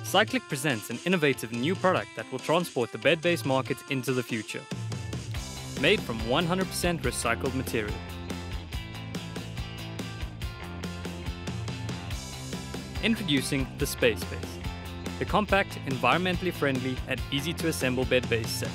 Cycliq presents an innovative new product that will transport the bed base market into the future. Made from 100% recycled material. Introducing the Space Base, the compact, environmentally friendly and easy to assemble bed base set.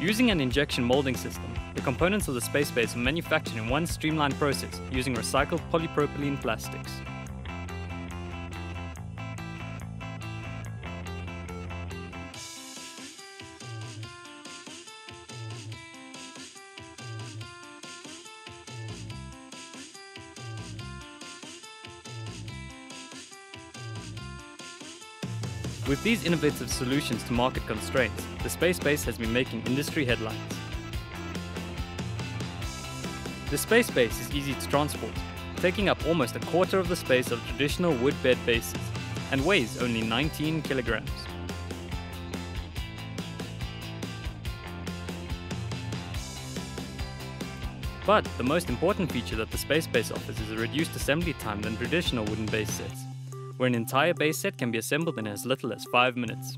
Using an injection molding system, the components of the Space Base are manufactured in one streamlined process using recycled polypropylene plastics. With these innovative solutions to market constraints, the Space Base has been making industry headlines. The Space Base is easy to transport, taking up almost a quarter of the space of traditional wood bed bases, and weighs only 19 kilograms. But the most important feature that the Space Base offers is a reduced assembly time than traditional wooden base sets, where an entire base set can be assembled in as little as 5 minutes.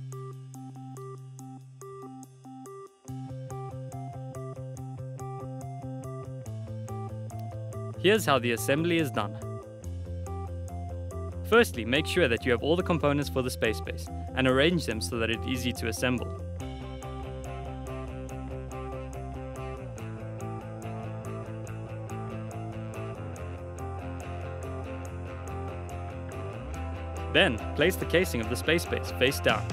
Here's how the assembly is done. Firstly, make sure that you have all the components for the Space Base and arrange them so that it's easy to assemble. Then, place the casing of the Space Base face down.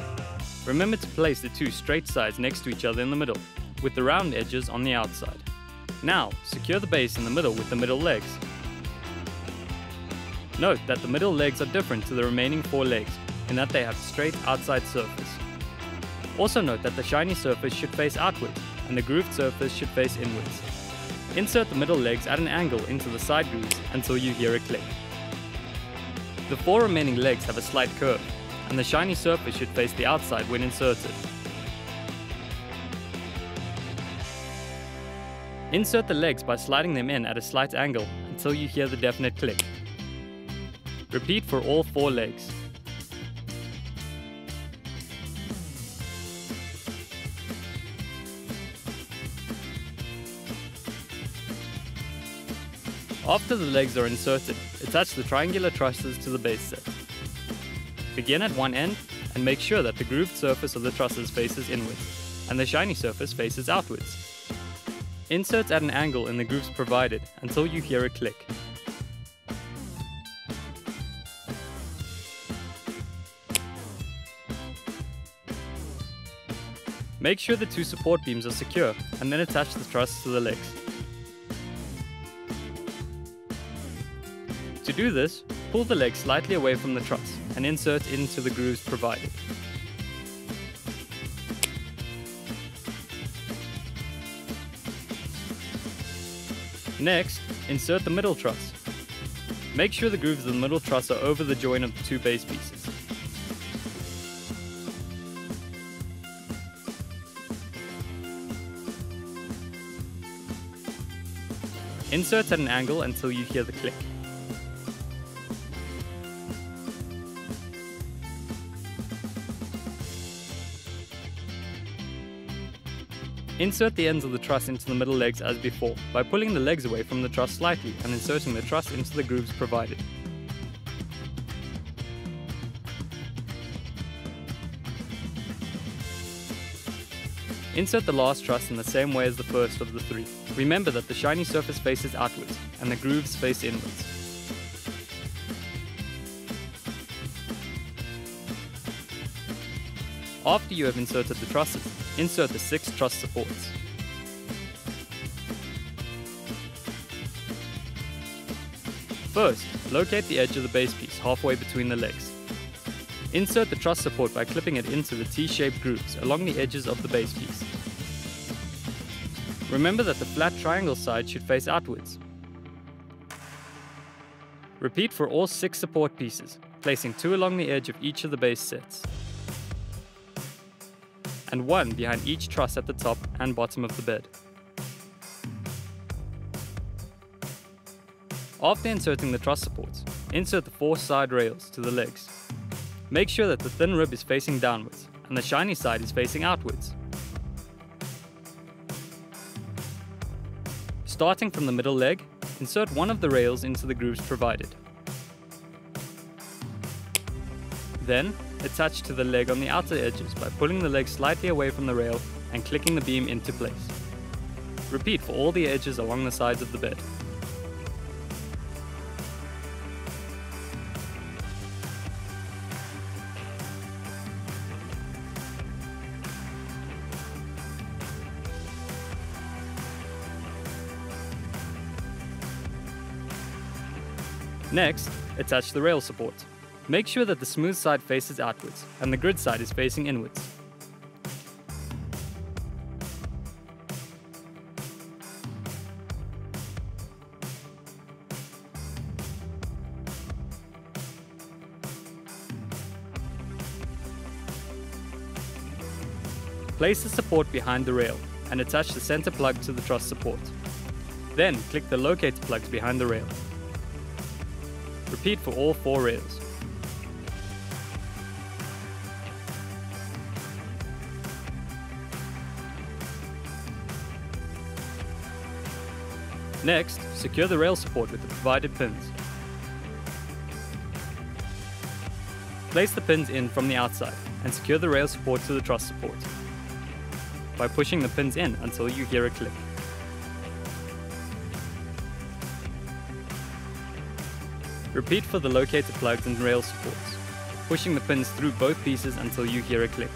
Remember to place the two straight sides next to each other in the middle, with the round edges on the outside. Now, secure the base in the middle with the middle legs. Note that the middle legs are different to the remaining 4 legs, in that they have a straight outside surface. Also note that the shiny surface should face outwards, and the grooved surface should face inwards. Insert the middle legs at an angle into the side grooves until you hear a click. The 4 remaining legs have a slight curve, and the shiny surface should face the outside when inserted. Insert the legs by sliding them in at a slight angle until you hear the definite click. Repeat for all 4 legs. After the legs are inserted, attach the triangular trusses to the base set. Begin at one end and make sure that the grooved surface of the trusses faces inwards and the shiny surface faces outwards. Insert at an angle in the grooves provided until you hear a click. Make sure the 2 support beams are secure and then attach the truss to the legs. To do this, pull the leg slightly away from the truss and insert into the grooves provided. Next, insert the middle truss. Make sure the grooves of the middle truss are over the join of the 2 base pieces. Insert at an angle until you hear the click. Insert the ends of the truss into the middle legs as before, by pulling the legs away from the truss slightly and inserting the truss into the grooves provided. Insert the last truss in the same way as the first of the 3. Remember that the shiny surface faces outwards and the grooves face inwards. After you have inserted the trusses, insert the 6 truss supports. First, locate the edge of the base piece halfway between the legs. Insert the truss support by clipping it into the T-shaped grooves along the edges of the base piece. Remember that the flat triangle side should face outwards. Repeat for all 6 support pieces, placing 2 along the edge of each of the base sets. and one behind each truss at the top and bottom of the bed. After inserting the truss supports, insert the 4 side rails to the legs. Make sure that the thin rib is facing downwards and the shiny side is facing outwards. Starting from the middle leg, insert one of the rails into the grooves provided. Then, attach to the leg on the outer edges by pulling the leg slightly away from the rail and clicking the beam into place. Repeat for all the edges along the sides of the bed. Next, attach the rail support. Make sure that the smooth side faces outwards and the grid side is facing inwards. Place the support behind the rail and attach the center plug to the truss support. Then click the locator plugs behind the rail. Repeat for all 4 rails. Next, secure the rail support with the provided pins. Place the pins in from the outside and secure the rail support to the truss support by pushing the pins in until you hear a click. Repeat for the locator plugs and rail supports, pushing the pins through both pieces until you hear a click.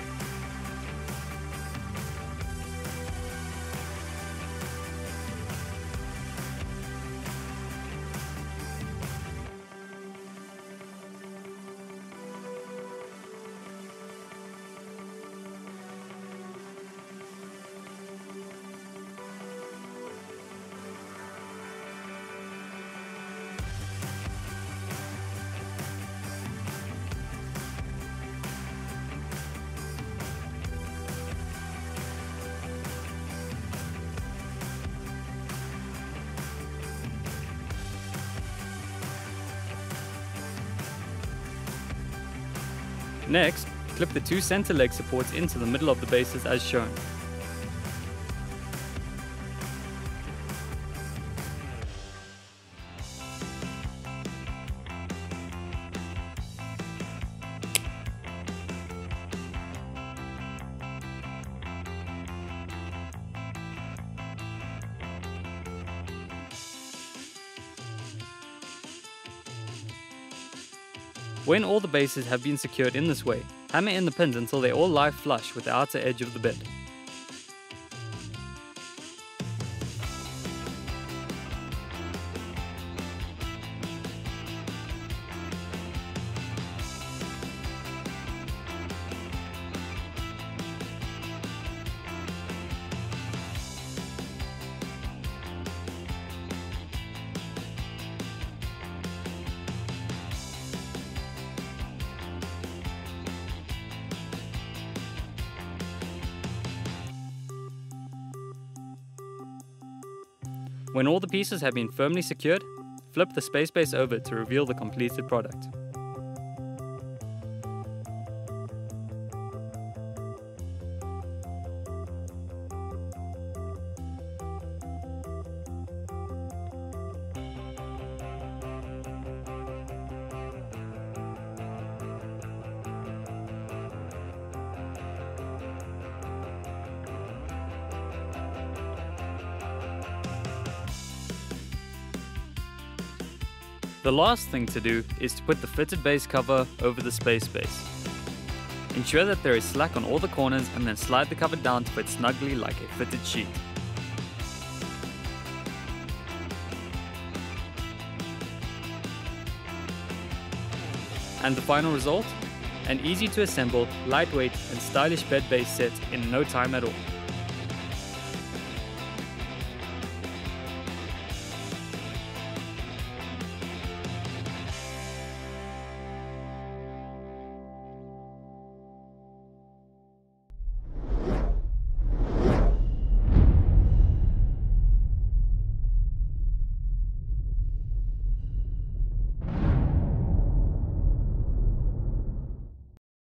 Next, clip the 2 center leg supports into the middle of the bases as shown. When all the bases have been secured in this way, hammer in the pins until they all lie flush with the outer edge of the bed. When all the pieces have been firmly secured, flip the space base over to reveal the completed product. The last thing to do is to put the fitted base cover over the space base. Ensure that there is slack on all the corners and then slide the cover down to fit snugly like a fitted sheet. And the final result? An easy to assemble, lightweight and stylish bed base set in no time at all.